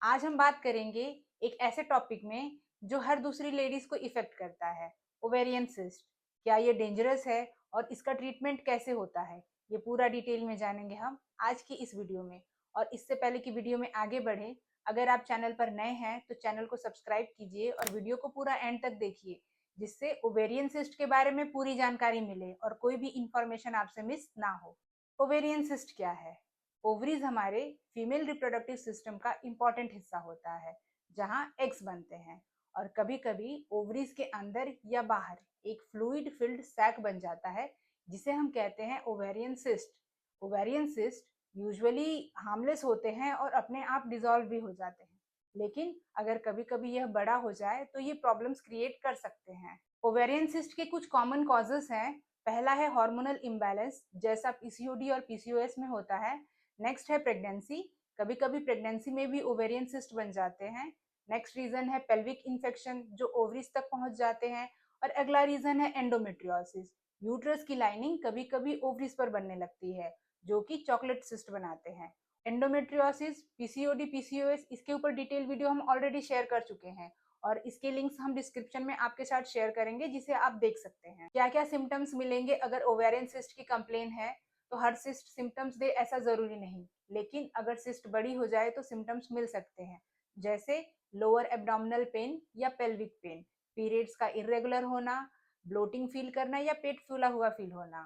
आज हम बात करेंगे एक ऐसे टॉपिक में जो हर दूसरी लेडीज को इफेक्ट करता है, ओवेरियन सिस्ट। क्या ये डेंजरस है और इसका ट्रीटमेंट कैसे होता है, ये पूरा डिटेल में जानेंगे हम आज की इस वीडियो में। और इससे पहले कि वीडियो में आगे बढ़े, अगर आप चैनल पर नए हैं तो चैनल को सब्सक्राइब कीजिए और वीडियो को पूरा एंड तक देखिए, जिससे ओवेरियन सिस्ट के बारे में पूरी जानकारी मिले और कोई भी इंफॉर्मेशन आपसे मिस ना हो। ओवेरियन सिस्ट क्या है? ओवरीज हमारे फीमेल रिप्रोडक्टिव सिस्टम का इम्पॉर्टेंट हिस्सा होता है, जहां एग्स बनते हैं। और कभी कभी ओवरीज के अंदर या बाहर एक फ्लूइड फिल्ड सैक बन जाता है, जिसे हम कहते हैं ovarian cyst. Ovarian cyst usually harmless होते हैं और अपने आप डिसॉल्व भी हो जाते हैं, लेकिन अगर कभी कभी यह बड़ा हो जाए तो ये प्रॉब्लम्स क्रिएट कर सकते हैं। ओवेरियन सिस्ट के कुछ कॉमन कॉजेस हैं। पहला है हार्मोनल इम्बैलेंस, जैसा पीसीओडी और पीसीओएस में होता है। नेक्स्ट है प्रेगनेंसी, कभी कभी प्रेगनेंसी में भी ओवेरियन सिस्ट बन जाते हैं। नेक्स्ट रीजन है पेल्विक इन्फेक्शन, जो ओवरीज तक पहुंच जाते हैं। और अगला रीजन है एंडोमेट्रियोसिस, यूट्रस की लाइनिंग कभी कभी ओवरीज पर बनने लगती है, जो कि चॉकलेट सिस्ट बनाते हैं। एंडोमेट्रियोसिस, पीसीओडी, पीसीओएस, इसके ऊपर डिटेल वीडियो हम ऑलरेडी शेयर कर चुके हैं और इसके लिंक्स हम डिस्क्रिप्शन में आपके साथ शेयर करेंगे, जिसे आप देख सकते हैं। क्या क्या सिम्टम्स मिलेंगे अगर ओवेरियन सिस्ट की कंप्लेन है? तो हर सिस्ट सिम्टम्स दे ऐसा जरूरी नहीं, लेकिन अगर सिस्ट बड़ी हो जाए तो सिम्टम्स मिल सकते हैं, जैसे लोअर एब्डोमिनल पेन या पेल्विक पेन, पीरियड्स का इरेगुलर होना, ब्लोटिंग फील करना या पेट फूला हुआ फील होना,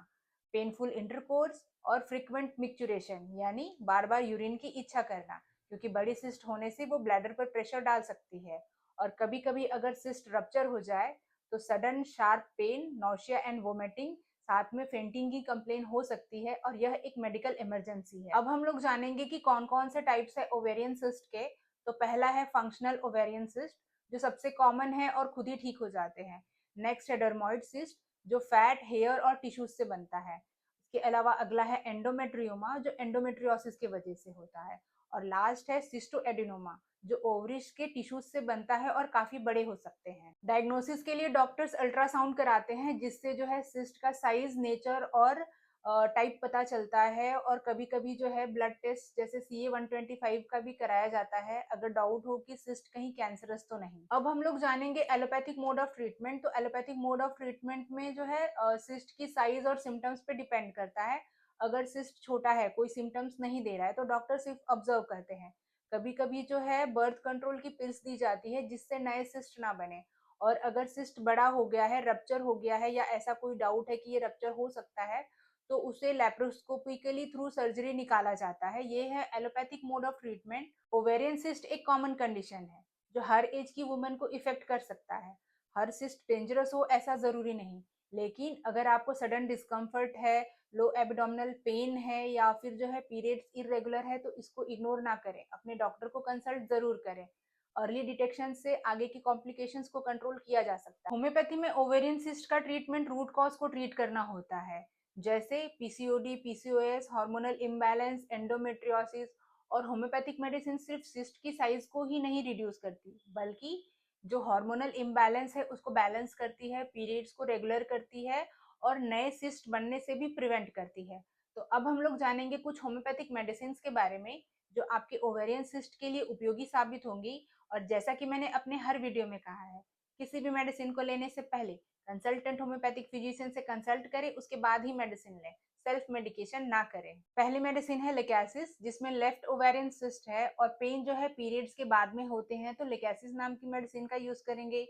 पेनफुल इंटरकोर्स और फ्रिक्वेंट मिक्चुरेशन, यानी बार बार यूरिन की इच्छा करना, क्योंकि बड़ी सिस्ट होने से वो ब्लैडर पर प्रेशर डाल सकती है। और कभी कभी अगर सिस्ट रप्चर हो जाए तो sudden sharp pain, nausea and vomiting, साथ में फेंटिंग की कंप्लेन हो सकती है और यह एक मेडिकल इमरजेंसी है। अब हम लोग जानेंगे कि कौन कौन से टाइप्स है ओवेरियन सिस्ट के। तो पहला है फंक्शनल ओवेरियन सिस्ट, जो सबसे कॉमन है और खुद ही ठीक हो जाते हैं। नेक्स्ट है डर्मोइड सिस्ट, जो फैट, हेयर और टिश्यूज से बनता है। इसके अलावा अगला है एंडोमेट्रियोमा, जो एंडोमेट्रियोसिस की वजह से होता है। और लास्ट है सिस्टोएडिनोमा, जो ओवरीज के टिश्यूज से बनता है और काफी बड़े हो सकते हैं। डायग्नोसिस के लिए डॉक्टर्स अल्ट्रासाउंड कराते हैं, जिससे जो है सिस्ट का साइज, नेचर और टाइप पता चलता है। और कभी कभी जो है ब्लड टेस्ट जैसे CA-125 का भी कराया जाता है, अगर डाउट हो कि सिस्ट कहीं कैंसरस तो नहीं। अब हम लोग जानेंगे एलोपैथिक मोड ऑफ ट्रीटमेंट। तो एलोपैथिक मोड ऑफ ट्रीटमेंट में जो है सिस्ट की साइज और सिम्टम्स पे डिपेंड करता है। अगर सिस्ट छोटा है, कोई सिम्टम्स नहीं दे रहा है, तो डॉक्टर सिर्फ ऑब्जर्व करते हैं। कभी कभी जो है बर्थ कंट्रोल की पिल्स दी जाती है, जिससे नए सिस्ट ना बने। और अगर सिस्ट बड़ा हो गया है, रप्चर हो गया है, या ऐसा कोई डाउट है कि ये रप्चर हो सकता है, तो उसे लेप्रोस्कोपिकली थ्रू सर्जरी निकाला जाता है। ये है allopathic mode of treatment. Ovarian cyst एक कॉमन कंडीशन है जो हर एज की वुमेन को इफेक्ट कर सकता है। हर सिस्ट डेंजरस हो ऐसा जरूरी नहीं, लेकिन अगर आपको सडन डिस्कम्फर्ट है, लो एब्डोमिनल पेन है, या फिर जो है पीरियड्स इरेगुलर है, तो इसको इग्नोर ना करें, अपने डॉक्टर को कंसल्ट जरूर करें। अर्ली डिटेक्शन से आगे की कॉम्प्लिकेशंस को कंट्रोल किया जा सकता है। होम्योपैथी में ओवेरियन सिस्ट का ट्रीटमेंट रूट कॉज को ट्रीट करना होता है, जैसे PCOD, PCOS, hormonal imbalance, endometriosis. और होम्योपैथिक मेडिसिन सिर्फ सिस्ट की साइज को ही नहीं रिड्यूस करती, बल्कि जो हार्मोनल इम्बैलेंस है उसको बैलेंस करती है, पीरियड्स को रेगुलर करती है और नए सिस्ट बनने से भी प्रिवेंट करती है। तो अब हम लोग जानेंगे कुछ होम्योपैथिक मेडिसिन के बारे में, जो आपके ओवेरियन सिस्ट के लिए उपयोगी साबित होंगी। और जैसा कि मैंने अपने हर वीडियो में कहा है, किसी भी मेडिसिन को लेने से पहले कंसल्टेंट होम्योपैथिक फिजिशियन से कंसल्ट करें, उसके बाद ही मेडिसिन लें, सेल्फ मेडिकेशन ना करें। पहली मेडिसिन है लेकेसिस, जिसमें लेफ्ट ओवेरियन सिस्ट है और पेन जो है पीरियड्स के बाद में होते हैं, तो लेकेसिस नाम की मेडिसिन का यूज करेंगे।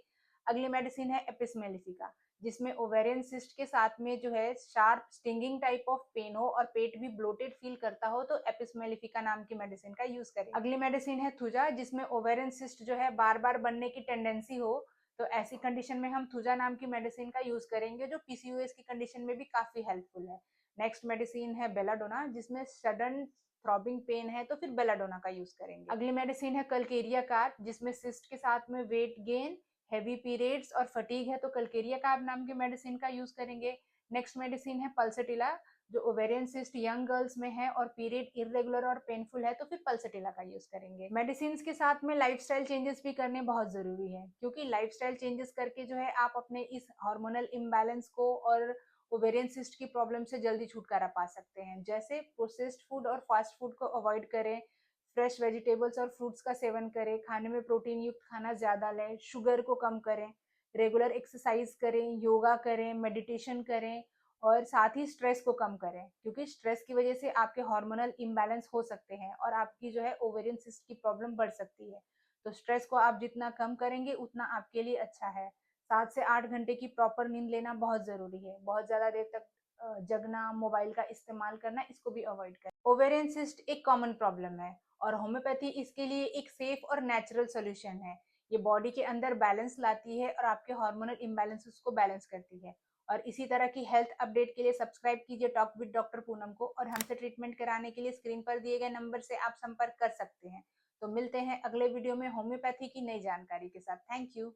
अगली मेडिसिन है एपिस मेलिफिका, जिसमें ओवेरियन सिस्ट के साथ में जो है sharp stinging type of pain हो और पेट भी ब्लोटेड फील करता हो, तो एपिस मेलिफिका नाम की मेडिसिन का यूज करें। अगली मेडिसिन है थुजा, जिसमें ओवेरियन सिस्ट जो है बार बार बनने की टेंडेंसी हो, तो ऐसी कंडीशन में हम थुजा नाम की मेडिसिन का यूज करेंगे, जो पीसीओएस की कंडीशन में भी काफी हेल्पफुल है। नेक्स्ट मेडिसिन है बेलाडोना, जिसमें सडन थ्रॉबिंग पेन है, तो फिर बेलाडोना का यूज करेंगे। अगली मेडिसिन है कलकेरिया कार्ब, जिसमें सिस्ट के साथ में वेट गेन, हेवी पीरियड्स और फटीग है, तो कलकेरिया कार्ब नाम की मेडिसिन का यूज करेंगे। नेक्स्ट मेडिसिन है पल्सटिला, जो ओवेरियन सिस्ट यंग गर्ल्स में है और पीरियड इरेगुलर और पेनफुल है, तो फिर पल्सटिला का यूज करेंगे। मेडिसिन के साथ में लाइफस्टाइल चेंजेस भी करने बहुत जरूरी है, क्योंकि लाइफस्टाइल चेंजेस करके जो है आप अपने इस हार्मोनल इम्बैलेंस को और ओवेरियन सिस्ट की प्रॉब्लम से जल्दी छुटकारा पा सकते हैं। जैसे प्रोसेस्ड फूड और फास्ट फूड को अवॉइड करें, फ्रेश वेजिटेबल्स और फ्रूट्स का सेवन करें, खाने में प्रोटीन युक्त खाना ज़्यादा लें, शुगर को कम करें, रेगुलर एक्सरसाइज करें, योगा करें, मेडिटेशन करें और साथ ही स्ट्रेस को कम करें, क्योंकि स्ट्रेस की वजह से आपके हार्मोनल इम्बैलेंस हो सकते हैं और आपकी जो है ओवेरियन सिस्ट की प्रॉब्लम बढ़ सकती है। तो स्ट्रेस को आप जितना कम करेंगे उतना आपके लिए अच्छा है। 7 से 8 घंटे की प्रॉपर नींद लेना बहुत ज़रूरी है। बहुत ज़्यादा देर तक जगना, मोबाइल का इस्तेमाल करना, इसको भी अवॉइड करें। ओवेरियन सिस्ट एक कॉमन प्रॉब्लम है और होम्योपैथी इसके लिए एक सेफ और नेचुरल सोल्यूशन है। ये बॉडी के अंदर बैलेंस लाती है और आपके हार्मोनल इम्बैलेंसेस को बैलेंस करती है। और इसी तरह की हेल्थ अपडेट के लिए सब्सक्राइब कीजिए टॉक विद डॉक्टर पूनम को, और हमसे ट्रीटमेंट कराने के लिए स्क्रीन पर दिए गए नंबर से आप संपर्क कर सकते हैं। तो मिलते हैं अगले वीडियो में होम्योपैथी की नई जानकारी के साथ। Thank you.